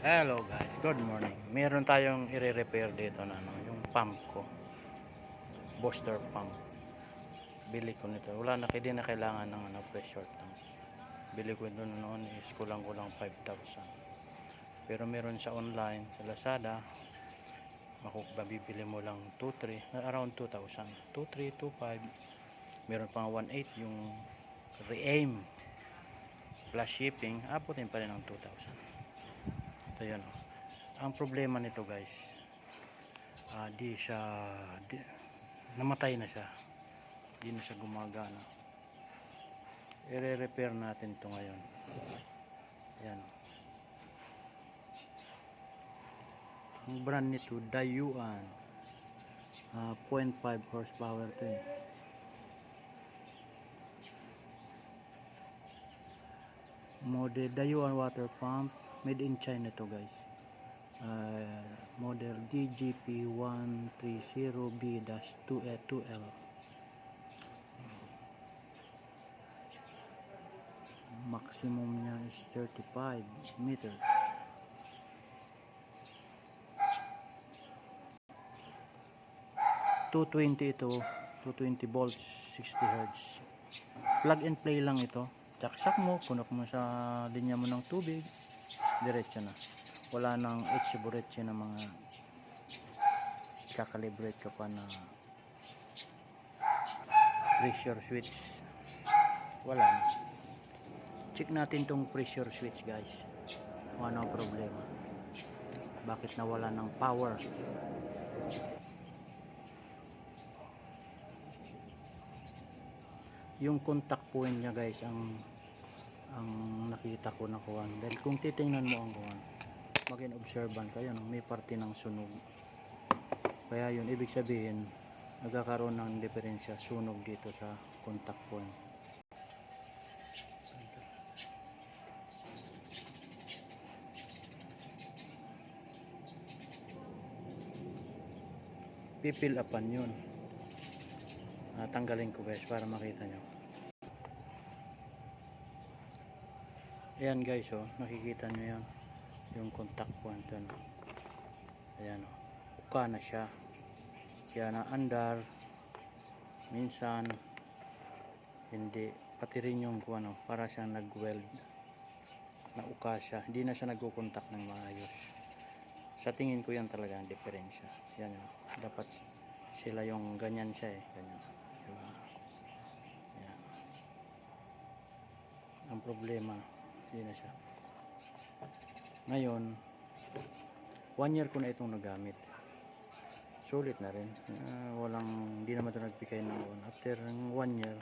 Hello guys, good morning. Meron tayong i-repair dito na yung pump ko. Booster pump. Bili ko nito. Wala na, hindi na kailangan ng pressure tank. Bili ko ito noon is kulang-kulang 5,000. Pero meron sa online, sa Lazada, mabibili mo lang 2,300, around 2,000. 2,300, 2,500. Meron pang 1,800 yung re-aim plus shipping, abutin pa rin ng 2,000. Ito yun. Ang problema nito guys, namatay na siya, di na siya gumagana. I-repair natin ito ngayon. Yan. Ang brand nito Dayuan, 0.5 horsepower ito eh. Model Dayuan water pump, made in China to guys. Model DGP130B-2L. Maximum niya is 35 meters. .220 ito, 220 volts, 60 Hz. Plug and play lang ito. Saksak mo, punak mo sa linya mo ng tubig, diretso na. Wala nang etche-buretche na mga kakalibrate ka pa na pressure switch. Wala na. Check natin tong pressure switch guys. Ano ang problema? Bakit nawala ng power? Yung contact point niya guys ang nakita ko na kuwan. Dahil kung titingnan mo ang kuwan, maging observant kayo, may parte ng sunog. Kaya yun, ibig sabihin nagkakaroon ng diferensya, sunog dito sa contact point. Pipil upan yun. Tanggalin ko guys para makita nyo. Ayan guys, nakikita nyo yan, yung contact point yan. Ayan, uka na siya, kaya na andar, minsan hindi, pati rin yung para siyang nag-weld, na uka siya, hindi na siya nagkukontak ng maayos. Sa tingin ko yan talaga ang diferensya. Yan, dapat sila yung ganyan siya ganyan. Diba? Yan. Ang problema, hindi na siya. Ngayon, 1 year ko na itong nagamit. Sulit na rin. Hindi naman ito nagbigay ng after 1 year.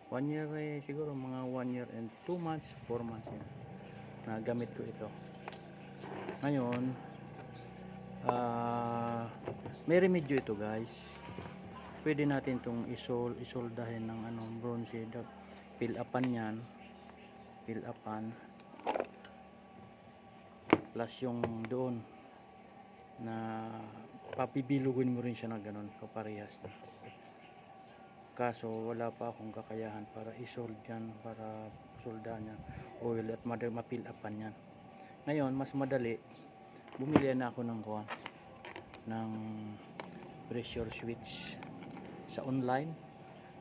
1 year siguro mga 1 year and 2 months, 4 months yan. Nagamit ko ito. Ngayon, may remedyo ito guys. Pwede natin itong isoldahin ng bronze, fill upan yan, fill upan plus yung doon na papibilugin mo rin siya na ganun, kaparehas na. Kaso wala pa akong kakayahan para isold yan, para soldahan yan, oil at ma-fill upan yan. Ngayon mas madali, bumili na ako ng pressure switch sa online.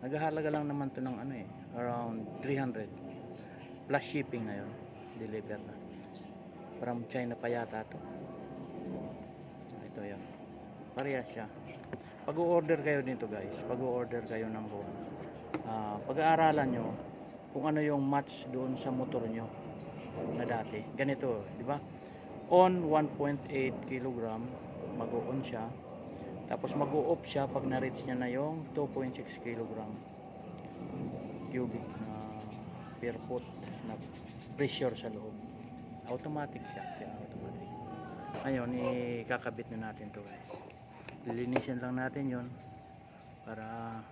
Naghahalaga lang naman to ng around 300 plus shipping na yun, deliver na from China pa yata to. Ito yun, parehas siya. Pag-order kayo dito guys, pag-order kayo ng pag-aaralan nyo kung ano yung match doon sa motor nyo na dati. Ganito, di ba? On 1.8 kg, mag-on siya. Tapos mag-o-off siya pag na-reach niya na yung 2.6 kg cubic na per foot na pressure sa loob. Automatic siya. Automatic. Ngayon, ikakabit na natin to guys. Lilinisin lang natin yon para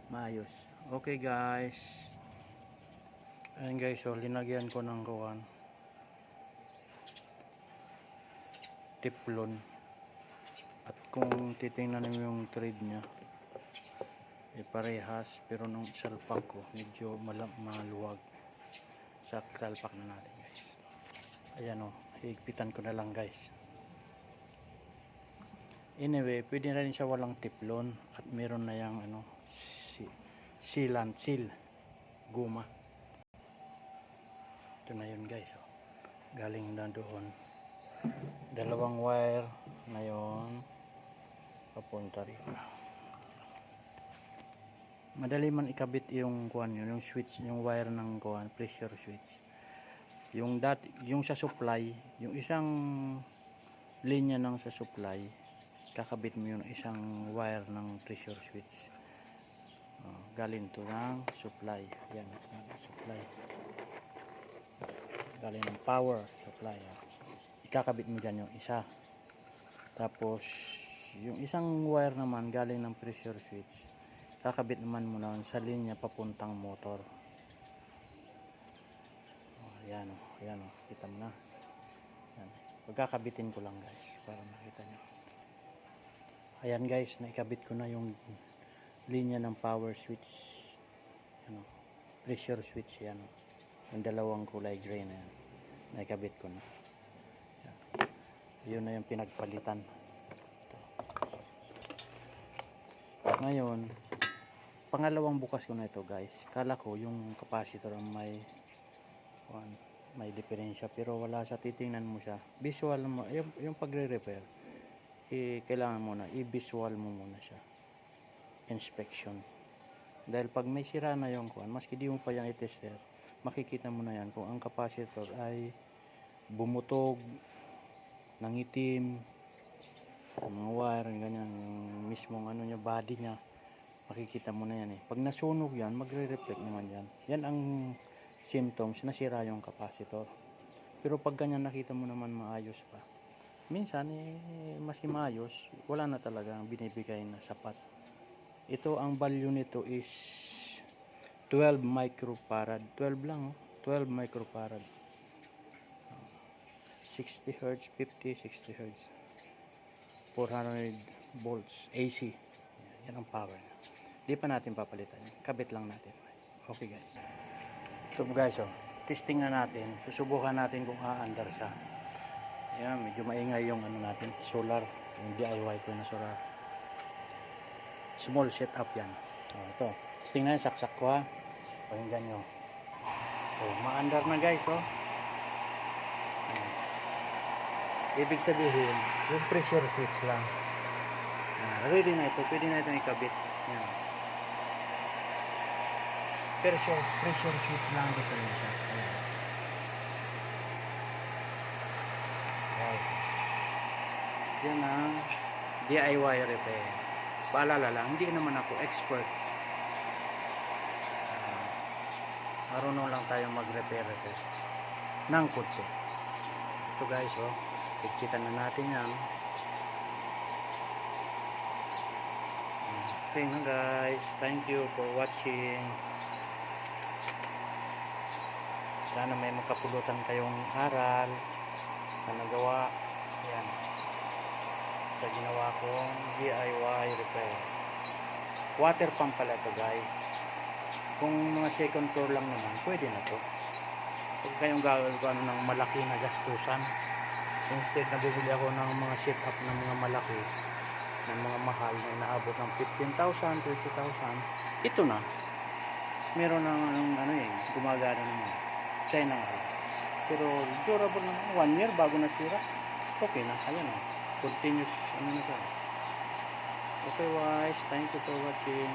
maayos. Okay guys. Ayan guys, linagyan ko ng Teflon. At kung titingnan niyo yung thread niya, parehas, pero nung salpak ko medyo maluwag. Sa salpak na natin guys. Ayan higpitan ko na lang guys. Anyway, pwede na rin siya walang tiplon at meron na yung ano, sealant, seal, guma. Ito na yun guys. Oh. Galing na doon. Dalawang wire na yun. Papunta rito. Madali man ikabit yung kuan yun, yung switch, yung wire ng kuan, pressure switch. Yung sa supply, yung isang linya ng sa supply, kakabit mo yung isang wire ng pressure switch. Galing to ng supply. Yan, supply. Galing ng power supply. Ikakabit mo dyan yung isa. Tapos, yung isang wire naman galing ng pressure switch, kakabit naman mo na sa linya papuntang motor. Ayan o, ayan o, kita mo na. Ayan. Pagkakabitin ko lang guys, para makita nyo. Ayan guys, naikabit ko na yung linya ng power switch. Ayan o, pressure switch, yan o. Yung dalawang kulay gray na yan, naikabit ko na. Ayan. Yun na yung pinagpalitan. Ito. Ngayon, pangalawang bukas ko na ito guys. Kala ko yung capacitor may diferensya, pero wala siya. Titingnan mo siya, visual mo yung pagre-repair, kailangan mo na i-visual mo muna siya, inspection. Dahil pag may sira na yung kuan, maski di mo pa yan i-tester, makikita mo na yan kung ang capacitor ay bumutog, nangitim, mga wire, ganyan, yung mismong ano niya, body niya, makikita mo na yan eh. Pag nasunog yan, magre-reflect naman yan. Yan ang symptoms na sira yung capacitor. Pero pag ganyan nakita mo naman maayos pa, minsan maski maayos, wala na talaga ang binibigay na sapat. Ito, ang value nito is 12 microfarad. 12 lang, 12 microfarad. 60 Hz, 50, 60 Hz. 400 volts AC. Yan ang power. Di pa natin papalitan. Kabit lang natin. Okay guys. Ito guys, oh, testing na natin. Susubukan natin kung aandar siya. Ayan, medyo maingay yung ano natin, solar, yung DIY ko na solar. Small setup yan. Ito, testing na yan, saksak ko ha. Pakinggan nyo. Maandar na guys, oh. Ibig sabihin, yung pressure switch lang. Ready na ito, pwede na itong ikabit. Yan. Pressure switch lang dito rin siya. Guys, yan ang DIY repair. Paalala lang, hindi naman ako expert. Marunong lang tayo mag-repair ng kotse. Ito guys, oh, kita na natin yan. Okay na guys, thank you for watching. Sana may makapulutan kayong aral sa nagawa. Yan, sa ginawa kong DIY repair. Water pump pala ito guys. Kung mga second floor lang naman, pwede na to. Huwag kayong gagawin ko ng malaki na gastusan. Instead na bibili ako ng mga setup ng mga malaki, ng mga mahal na inaabot ng 15,000, 20,000. Ito na, meron ng gumagana naman. China nga. Pero durable naman, 1 year bago nasira. Okay na, ayan o. Continuous, na siya. Okay guys, thank you for watching.